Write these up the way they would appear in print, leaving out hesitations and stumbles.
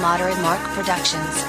Moderate Mark Productions.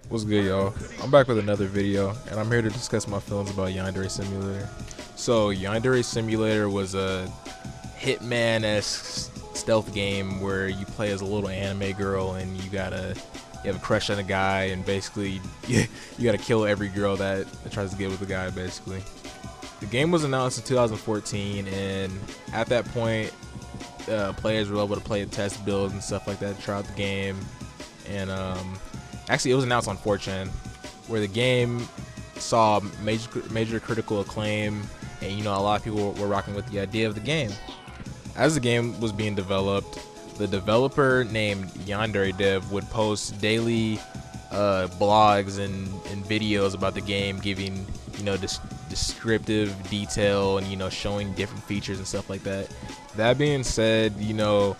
What's good, y'all? I'm back with another video, and I'm here to discuss my feelings about Yandere Simulator. So, Yandere Simulator was a Hitman-esque stealth game where you play as a little anime girl, and you have a crush on a guy, and basically you gotta kill every girl that tries to get with the guy. Basically, the game was announced in 2014, and at that point, players were able to play test builds and stuff like that to try out the game, and actually, it was announced on 4chan, where the game saw major critical acclaim, and a lot of people were rocking with the idea of the game. As the game was being developed, the developer named YandereDev would post daily blogs and videos about the game, giving descriptive detail and showing different features and stuff like that. That being said, the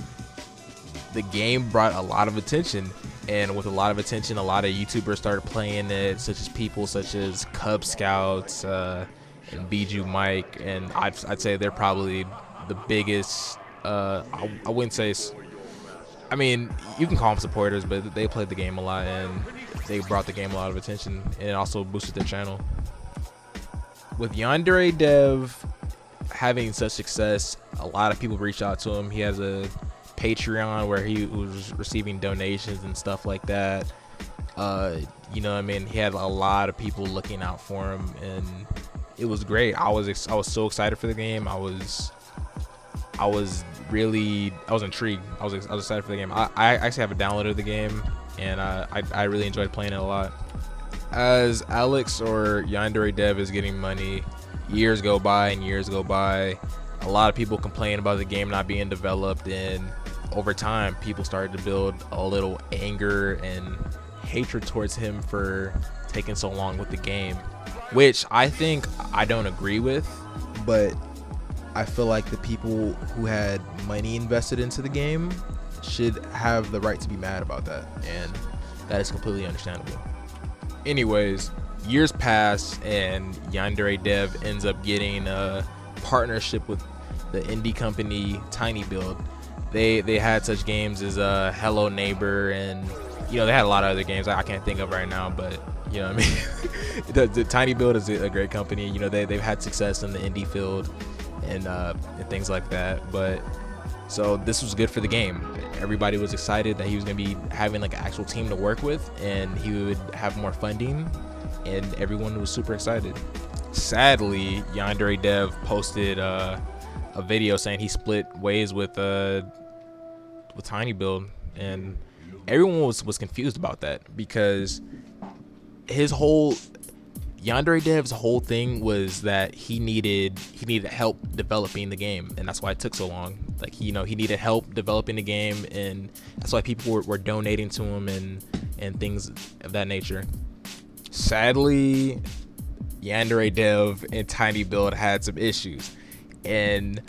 game brought a lot of attention. And with a lot of attention, a lot of YouTubers started playing it, such as Cub Scouts and Biju Mike, and I'd say they're probably the biggest. I wouldn't say. I mean, you can call them supporters, but they played the game a lot, and they brought the game a lot of attention, and it also boosted their channel. With YandereDev having such success, a lot of people reached out to him. He has a Patreon where he was receiving donations and stuff like that. He had a lot of people looking out for him, and it was great. I was so excited for the game. I was intrigued. I was excited for the game. I actually have a download of the game, and I really enjoyed playing it a lot. As Alex or YandereDev is getting money, years go by. A lot of people complain about the game not being developed, and over time people started to build a little anger and hatred towards him for taking so long with the game, which I think I don't agree with, but I feel like the people who had money invested into the game should have the right to be mad about that, and that is completely understandable. Anyways, years pass, and YandereDev ends up getting a partnership with the indie company tinybuild. They had such games as Hello Neighbor, and they had a lot of other games I can't think of right now, but you know what I mean. the tinybuild is a great company. They've had success in the indie field and things like that. But so this was good for the game. Everybody was excited that he was gonna be having like an actual team to work with, and he would have more funding, and everyone was super excited. Sadly, YandereDev posted a video saying he split ways with tinybuild, and everyone was confused about that, because YandereDev's whole thing was that he needed help developing the game, and that's why it took so long. Like he needed help developing the game, and that's why people were donating to him and things of that nature. Sadly, YandereDev and tinybuild had some issues, and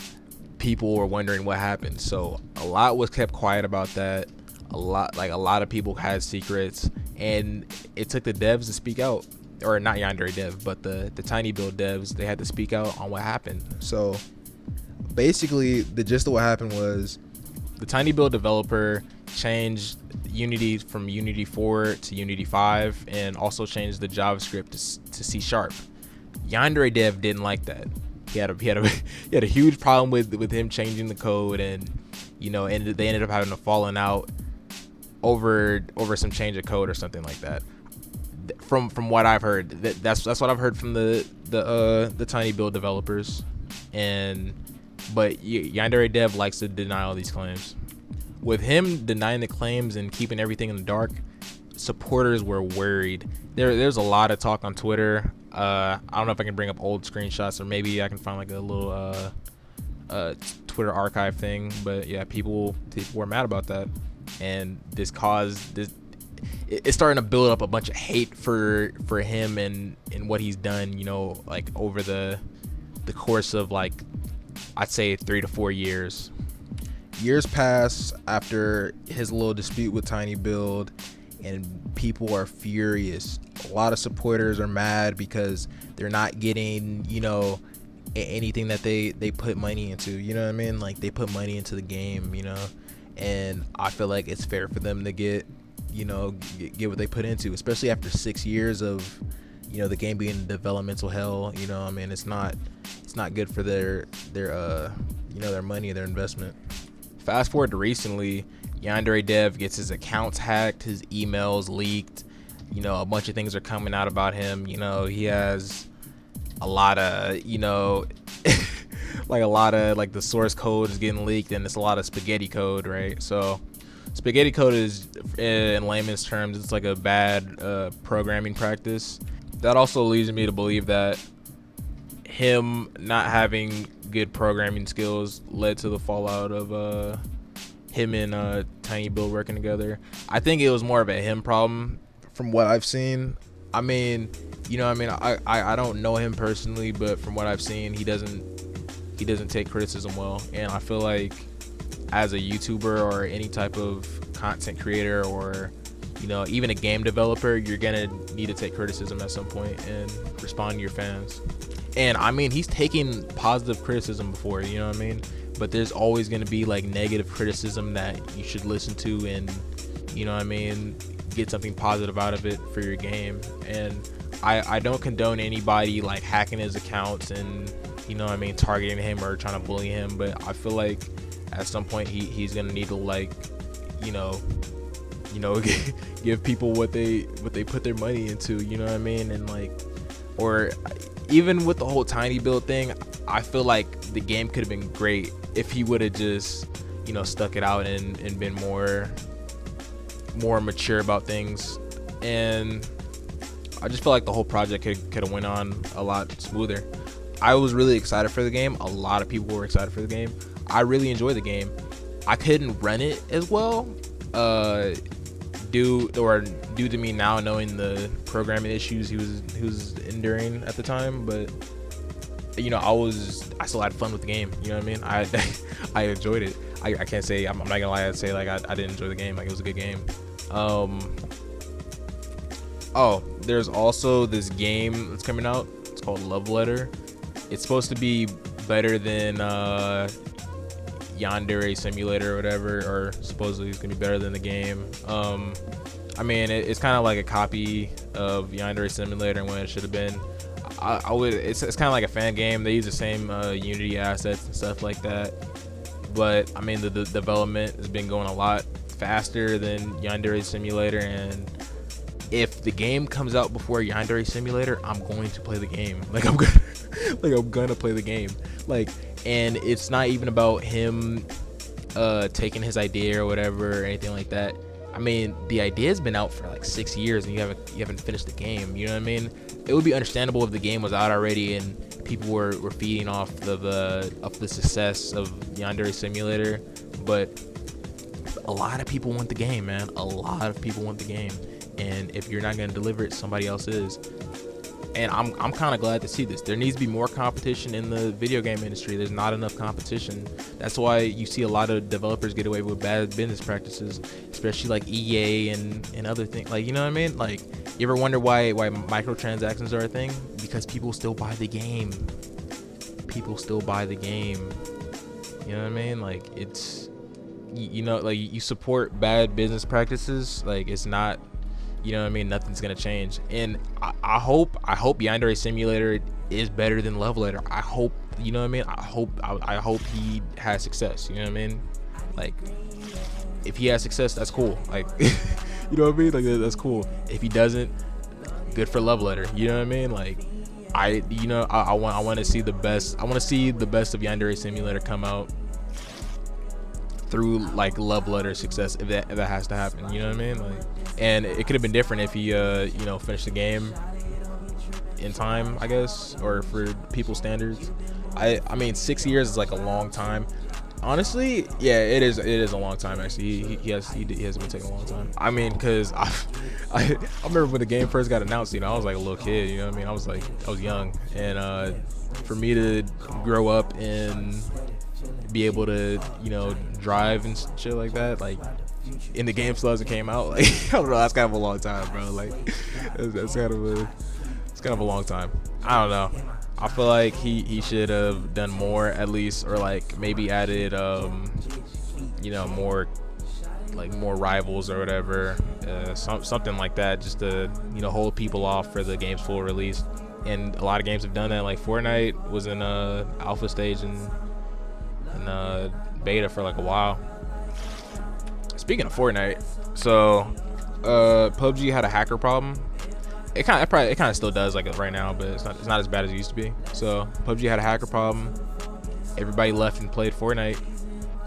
people were wondering what happened. So a lot was kept quiet about that. A lot of people had secrets, and it took the devs to speak out, or not YandereDev, but the tinybuild devs. They had to speak out on what happened. So basically, the gist of what happened was the tinybuild developer changed Unity from Unity 4 to Unity 5, and also changed the JavaScript to C#. YandereDev didn't like that. He had a huge problem with him changing the code, and and they ended up having a falling out over some change of code or something like that. From what I've heard, that's what I've heard from the tinybuild developers, but YandereDev likes to deny all these claims. With him denying the claims and keeping everything in the dark, supporters were worried. There's a lot of talk on Twitter. I don't know if I can bring up old screenshots, or maybe I can find like a little Twitter archive thing, but yeah, people were mad about that, and this caused it's starting to build up a bunch of hate for him and what he's done, you know, like over the course of like I'd say 3 to 4 years. Years pass after his little dispute with tinybuild, and people are furious. A lot of supporters are mad because they're not getting, you know, anything that they put money into, you know what I mean? Like they put money into the game, you know, and I feel like it's fair for them to get, you know, get what they put into, especially after 6 years of, you know, the game being developmental hell. You know, I mean, it's not good for their you know, their money, their investment. Fast forward to recently, YandereDev gets his accounts hacked, his emails leaked, you know, a bunch of things are coming out about him. You know, he has a lot of, you know, like a lot of like the source code is getting leaked, and it's a lot of spaghetti code, right? So spaghetti code is, in layman's terms, it's like a bad programming practice. That also leads me to believe that him not having good programming skills led to the fallout of him and tinybuild working together. I think it was more of a him problem from what I've seen. I mean, you know, I mean, I don't know him personally, but from what I've seen, he doesn't take criticism well, and I feel like as a YouTuber or any type of content creator, or, you know, even a game developer, you're gonna need to take criticism at some point and respond to your fans. And I mean, he's taken positive criticism before, you know what I mean? But there's always gonna be like negative criticism that you should listen to and, you know what I mean, get something positive out of it for your game. And I don't condone anybody like hacking his accounts and, you know what I mean, targeting him or trying to bully him, but I feel like at some point he's gonna need to, like, you know, give people what they put their money into, you know what I mean? And like, or even with the whole tinybuild thing, I feel like the game could have been great if he would have just, you know, stuck it out and been more mature about things. And I just feel like the whole project could have went on a lot smoother. I was really excited for the game. A lot of people were excited for the game. I really enjoyed the game. I couldn't run it as well, due to me now knowing the programming issues he was enduring at the time. But, you know, I still had fun with the game. You know what I mean? I enjoyed it. I can't say, I'm not gonna lie and say like I didn't enjoy the game. Like, it was a good game. Oh, there's also this game that's coming out. It's called Love Letter. It's supposed to be better than Yandere Simulator or whatever, or supposedly it's gonna be better than the game. I mean, it's kind of like a copy of Yandere Simulator and what it should have been. It's kind of like a fan game. They use the same Unity assets and stuff like that, but I mean the development has been going a lot faster than Yandere Simulator, and if the game comes out before Yandere Simulator, I'm going to play the game. Like, I'm gonna play the game. Like, and it's not even about him taking his idea or whatever or anything like that. I mean, the idea's been out for like 6 years and you haven't finished the game. You know what I mean? It would be understandable if the game was out already and people were feeding off the success of Yandere Simulator. But a lot of people want the game, man. A lot of people want the game. And if you're not going to deliver it, somebody else is. And I'm kind of glad to see this. There needs to be more competition in the video game industry. There's not enough competition. That's why you see a lot of developers get away with bad business practices, especially like EA and other things. Like, you know what I mean? Like, you ever wonder why microtransactions are a thing? Because people still buy the game. People still buy the game. You know what I mean? Like, it's, you know, like, you support bad business practices. Like, it's not, you know what I mean, nothing's gonna change. And I hope Yandere Simulator is better than Love Letter. I hope, you know what I mean, I hope he has success. You know what I mean? Like, if he has success, that's cool. Like, you know what I mean? Like, that's cool. If he doesn't, good for Love Letter. You know what I mean? Like, I want to see the best. I want to see the best of Yandere Simulator come out through like Love Letter success, if that has to happen. You know what I mean? Like, and it could have been different if he you know, finished the game in time, I guess, or for people's standards. I mean, 6 years is like a long time. Honestly, yeah, it is. It is a long time actually. He has been taking a long time. I mean, cause I remember when the game first got announced. You know, I was like a little kid. You know what I mean? I was young, and for me to grow up and be able to drive and shit like that, like in the game still hasn't came out. Like I don't know. That's kind of a long time, bro. Like that's kind of a long time. I don't know. I feel like he should have done more at least, or like maybe added more rivals or whatever, something like that, just to hold people off for the game's full release. And a lot of games have done that. Like Fortnite was in alpha stage and beta for like a while. Speaking of Fortnite, so PUBG had a hacker problem. It kind of still does like right now, but it's not as bad as it used to be. So PUBG had a hacker problem. Everybody left and played Fortnite,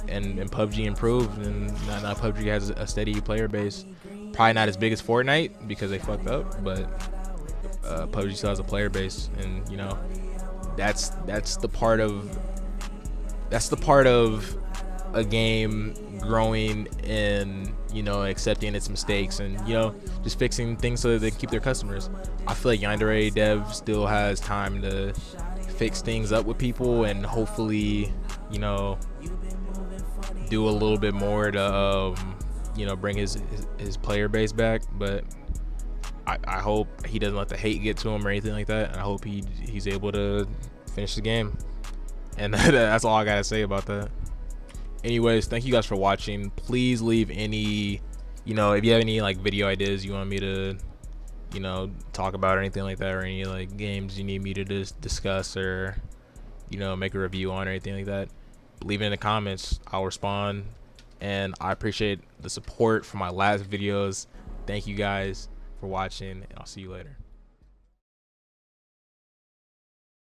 and PUBG improved, and now PUBG has a steady player base. Probably not as big as Fortnite because they fucked up, but PUBG still has a player base, and that's the part of a game growing and accepting its mistakes and just fixing things so that they can keep their customers. I feel like YandereDev still has time to fix things up with people and hopefully do a little bit more to bring his player base back. But I hope he doesn't let the hate get to him or anything like that, and I hope he's able to finish the game. And that's all I gotta say about that. Anyways, thank you guys for watching. Please leave any if you have any like video ideas you want me to talk about or anything like that, or any like games you need me to discuss or make a review on or anything like that, leave it in the comments. I'll respond, and I appreciate the support for my last videos. Thank you guys for watching, and I'll see you later.